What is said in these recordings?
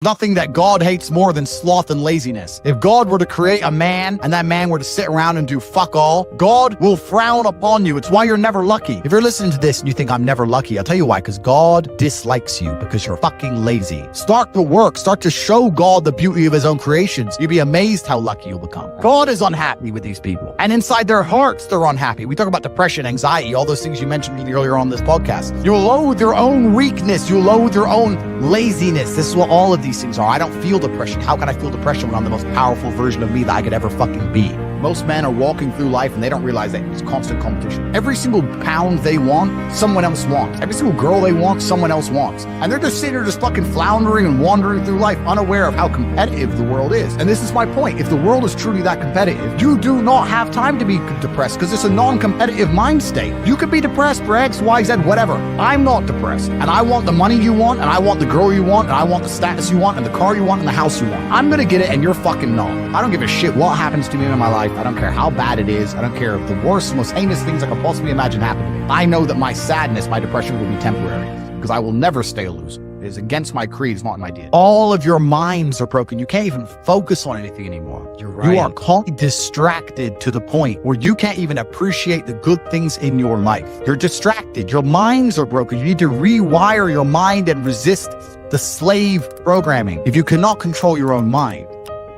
Nothing that God hates more than sloth and laziness. If God were to create a man and that man were to sit around and do fuck all, God will frown upon you. It's why you're never lucky. If you're listening to this and you think I'm never lucky, I'll tell you why, because God dislikes you because you're fucking lazy. Start to work. Start to show God the beauty of his own creations. You'll be amazed how lucky you'll become. God is unhappy with these people. And inside their hearts, they're unhappy. We talk about depression, anxiety, all those things you mentioned earlier on this podcast. You'll loathe your own weakness. You'll loathe your own laziness. This is what all of these things are. I don't feel depression. How can I feel depression when I'm the most powerful version of me that I could ever fucking be? Most men are walking through life and they don't realize that it's constant competition. Every single pound they want, someone else wants. Every single girl they want, someone else wants. And they're just sitting there just fucking floundering and wandering through life, unaware of how competitive the world is. And this is my point. If the world is truly that competitive, you do not have time to be depressed because it's a non-competitive mind state. You could be depressed for X, Y, Z, whatever. I'm not depressed. And I want the money you want, and I want the girl you want, and I want the status you want, and the car you want, and the house you want. I'm gonna get it, and you're fucking not. I don't give a shit what happens to me in my life. I don't care how bad it is. I don't care if the worst, most heinous things I could possibly imagine happen to me. I know that my sadness, my depression will be temporary because I will never stay a loser. It is against my creed. It's not my DNA. All of your minds are broken. You can't even focus on anything anymore. You're right. You are constantly distracted to the point where you can't even appreciate the good things in your life. You're distracted. Your minds are broken. You need to rewire your mind and resist the slave programming. If you cannot control your own mind,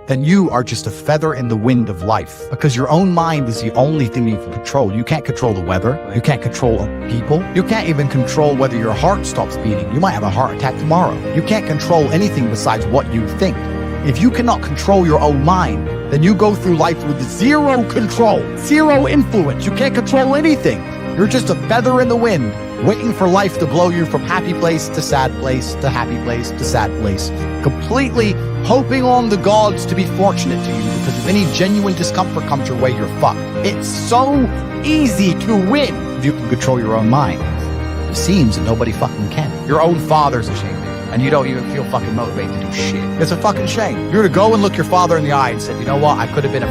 then you are just a feather in the wind of life, because your own mind is the only thing you can control. You can't control the weather. You can't control people. You can't even control whether your heart stops beating. You might have a heart attack tomorrow. You can't control anything besides what you think. If you cannot control your own mind, then you go through life with zero control, zero influence. You can't control anything. You're just a feather in the wind, waiting for life to blow you from happy place to sad place to happy place to sad place, completely hoping on the gods to be fortunate to you, because if any genuine discomfort comes your way, you're fucked. It's so easy to win if you can control your own mind. It seems that nobody fucking can. Your own father's ashamed of you, and you don't even feel fucking motivated to do shit. It's a fucking shame. You're to go and look your father in the eye and say, you know what, I could have been a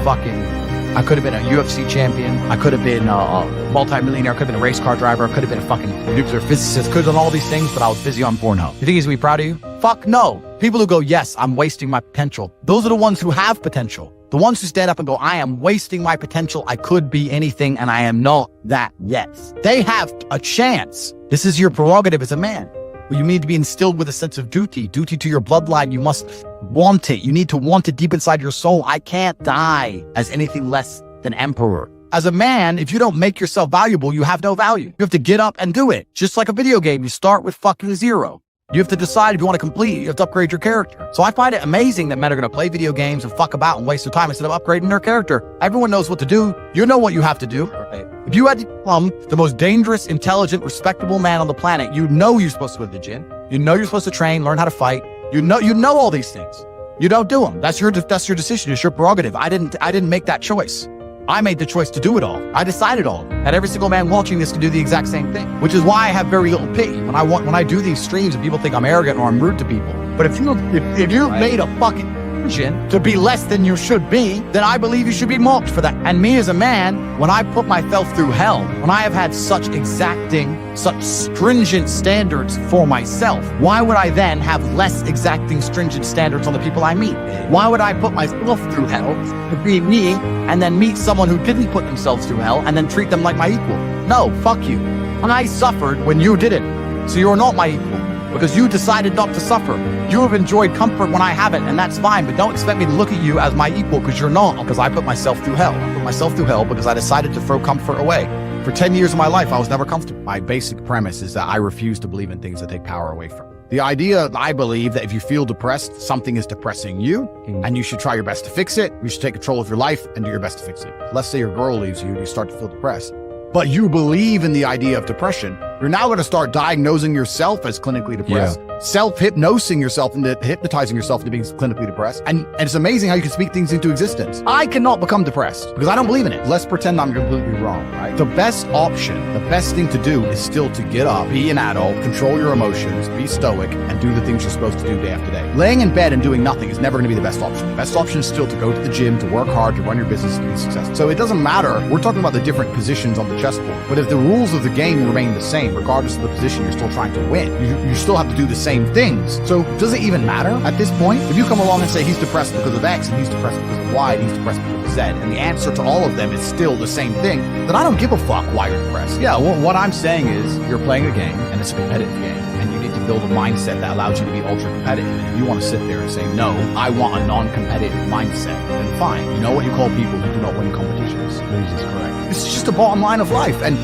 UFC champion. I could have been a multi-millionaire. I could have been a race car driver. I could have been a fucking nuclear physicist. Could have done all these things, but I was busy on Pornhub. You think he's gonna be proud of you? Fuck no. People who go, yes, I'm wasting my potential. Those are the ones who have potential. The ones who stand up and go, I am wasting my potential. I could be anything and I am not that yet. They have a chance. This is your prerogative as a man. You need to be instilled with a sense of duty to your bloodline. You must want it. You need to want it deep inside your soul. I can't die as anything less than emperor. As a man, if you don't make yourself valuable, you have no value. You have to get up and do it. Just like a video game, you start with fucking zero. You have to decide if you want to complete it. You have to upgrade your character. So I find it amazing that men are going to play video games and fuck about and waste their time instead of upgrading their character. Everyone knows what to do. You know what you have to do. Right. If you had to become the most dangerous, intelligent, respectable man on the planet, you know you're supposed to go to the gym. You know you're supposed to train, learn how to fight. You know all these things. You don't do them. That's your decision. It's your prerogative. I didn't make that choice. I made the choice to do it all. I decided all. And every single man watching this can do the exact same thing, which is why I have very little pity when I do these streams and people think I'm arrogant or I'm rude to people. But if you made a fucking decision to be less than you should be, then I believe you should be mocked for that. And me as a man, when I put myself through hell, when I have had such exacting, such stringent standards for myself, why would I then have less exacting, stringent standards on the people I meet? Why would I put myself through hell to be me and then meet someone who didn't put themselves through hell and then treat them like my equal? No, fuck you. I suffered when you didn't. So you're not my equal because you decided not to suffer. You have enjoyed comfort when I haven't, and that's fine, but don't expect me to look at you as my equal because you're not, because I put myself through hell. I put myself through hell because I decided to throw comfort away. For 10 years of my life, I was never comfortable. My basic premise is that I refuse to believe in things that take power away from me. The idea, I believe, that if you feel depressed, something is depressing you, and you should try your best to fix it. You should take control of your life and do your best to fix it. Let's say your girl leaves you, you start to feel depressed. But you believe in the idea of depression. You're now going to start diagnosing yourself as clinically depressed. Yeah. Self-hypnosing yourself into hypnotizing yourself into being clinically depressed. And it's amazing how you can speak things into existence. I cannot become depressed because I don't believe in it. Let's pretend I'm completely wrong, right? The best option, the best thing to do is still to get up, be an adult, control your emotions, be stoic, and do the things you're supposed to do day after day. Laying in bed and doing nothing is never going to be the best option. The best option is still to go to the gym, to work hard, to run your business, to be successful. So it doesn't matter. We're talking about the different positions on the chessboard. But if the rules of the game remain the same, regardless of the position you're still trying to win, you still have to do the same same things. So does it even matter at this point? If you come along and say he's depressed because of X, and he's depressed because of Y, and he's depressed because of Z, and the answer to all of them is still the same thing, then I don't give a fuck why you're depressed. Yeah, well, what I'm saying is you're playing a game, and it's a competitive game, and you need to build a mindset that allows you to be ultra competitive. And if you want to sit there and say, no, I want a non-competitive mindset, then fine. You know what you call people who do not win competitions? Losers, correct. It's just the bottom line of life. And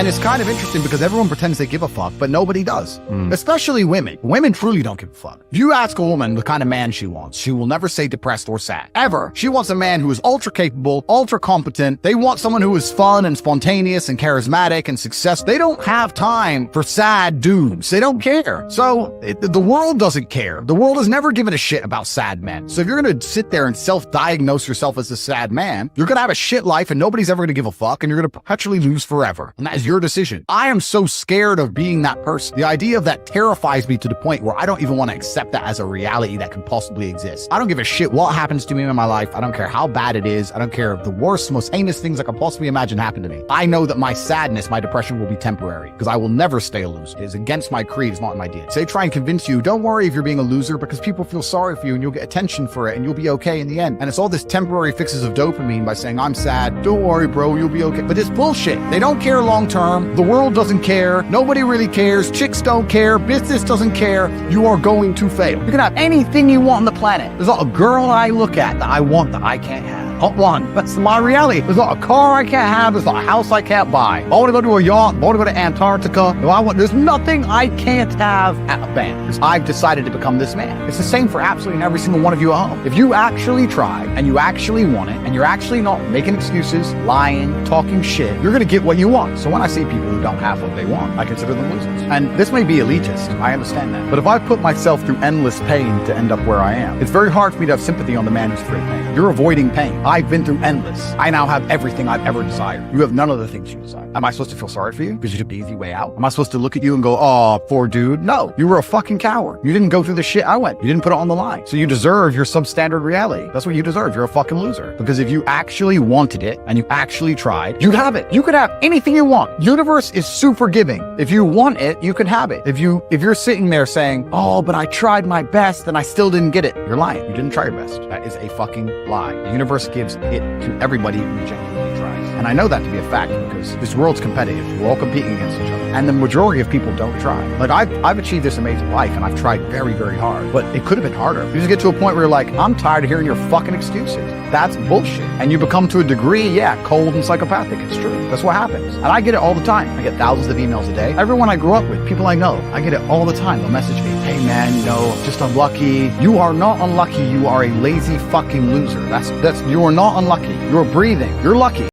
it's kind of interesting because everyone pretends they give a fuck, but nobody does. Especially women. Women truly don't give a fuck. If you ask a woman the kind of man she wants, she will never say depressed or sad. Ever. She wants a man who is ultra capable, ultra competent. They want someone who is fun and spontaneous and charismatic and successful. They don't have time for sad dudes. They don't care. So the world doesn't care. The world has never given a shit about sad men. So if you're going to sit there and self-diagnose yourself as a sad man, you're going to have a shit life and nobody's ever going to give a fuck, and you're going to perpetually lose forever. And that is your decision. I am so scared of being that person. The idea of that terrifies me to the point where I don't even want to accept that as a reality that can possibly exist. I don't give a shit what happens to me in my life. I don't care how bad it is. I don't care if the worst, most heinous things I can possibly imagine happen to me. I know that my sadness, my depression will be temporary because I will never stay a loser. It is against my creed. It's not in my DNA. They try and convince you, don't worry if you're being a loser because people feel sorry for you and you'll get attention for it and you'll be okay in the end. And it's all this temporary fixes of dopamine by saying, I'm sad. Don't worry, bro. You'll be okay. But it's bullshit. They don't care long term. The world doesn't care. Nobody really cares. Chicks don't care. Business doesn't care. You are going to fail. You can have anything you want on the planet. There's not a girl I look at that I want that I can't have. Not one. That's my reality. There's not a car I can't have. There's not a house I can't buy. I want to go to a yacht. I want to go to Antarctica. There's nothing I can't have at a band because I've decided to become this man. It's the same for absolutely every single one of you at home. If you actually try and you actually want it and you're actually not making excuses, lying, talking shit, you're going to get what you want. So when I see people who don't have what they want, I consider them losers. And this may be elitist. I understand that. But if I put myself through endless pain to end up where I am, it's very hard for me to have sympathy on the man who's free of pain. You're avoiding pain. I've been through endless. I now have everything I've ever desired. You have none of the things you desire. Am I supposed to feel sorry for you because you took the easy way out? Am I supposed to look at you and go, oh, poor dude? No, you were a fucking coward. You didn't go through the shit I went. You didn't put it on the line. So you deserve your substandard reality. That's what you deserve. You're a fucking loser. Because if you actually wanted it and you actually tried, you'd have it. You could have anything you want. Universe is super giving. If you want it, you can have it. If you're sitting there saying, oh, but I tried my best and I still didn't get it, you're lying. You didn't try your best. That is a fucking lie. The universe gives it to everybody who genuinely tries. And I know that to be a fact because this world's competitive. We're all competing against each other. And the majority of people don't try. Like I've achieved this amazing life and I've tried very, very hard, but it could have been harder. You just get to a point where you're like, I'm tired of hearing your fucking excuses. That's bullshit. And you become to a degree, yeah, cold and psychopathic. It's true. That's what happens. And I get it all the time. I get thousands of emails a day. Everyone I grew up with, people I know, I get it all the time. They'll message me, hey man, I'm just unlucky. You are not unlucky. You are a lazy fucking loser. You are not unlucky. You're breathing. You're lucky.